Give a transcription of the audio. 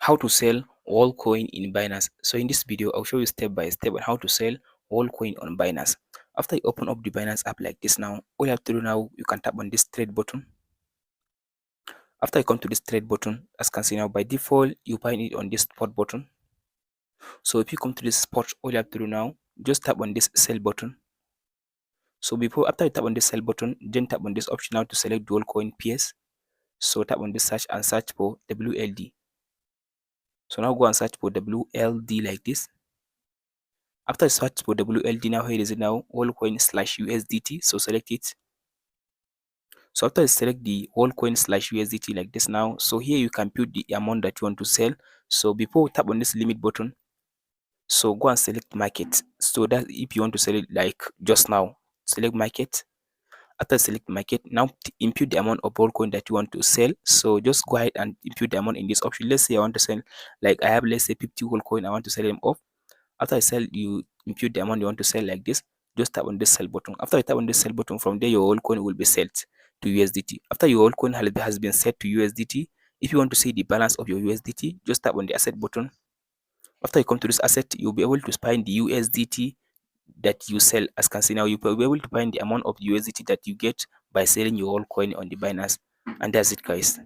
how to sell Worldcoin in Binance. So in this video, I'll show you step by step on how to sell Worldcoin on Binance. After you open up the Binance app like this now, all you have to do now, you can tap on this trade button. After you come to this trade button, as you can see now, by default, you find it on this spot button. So if you come to this spot, all you have to do now, just tap on this sell button. So after you tap on this sell button, then tap on this option now to select dual coin PS. So tap on this search and search for WLD. So now go and search for WLD like this. After search for WLD, now here is it now, Worldcoin/USDT. So select it. So after you select the Worldcoin/USDT like this now, so here you can put the amount that you want to sell. So before tap on this limit button, so go and select market. So that if you want to sell it like just now, select market. After select market, now input the amount of Worldcoin that you want to sell. So just go ahead and input the amount in this option. Let's say I want to sell, like I have, let's say 50 Worldcoin, I want to sell them off. After I sell, you impute the amount you want to sell like this. Just tap on this sell button. After you tap on this sell button, from there your altcoin will be set to USDT. After your altcoin has been set to USDT, if you want to see the balance of your USDT, just tap on the asset button. After you come to this asset, you'll be able to find the USDT that you sell. As you can see now, you'll be able to find the amount of USDT that you get by selling your altcoin on the Binance. And that's it, guys.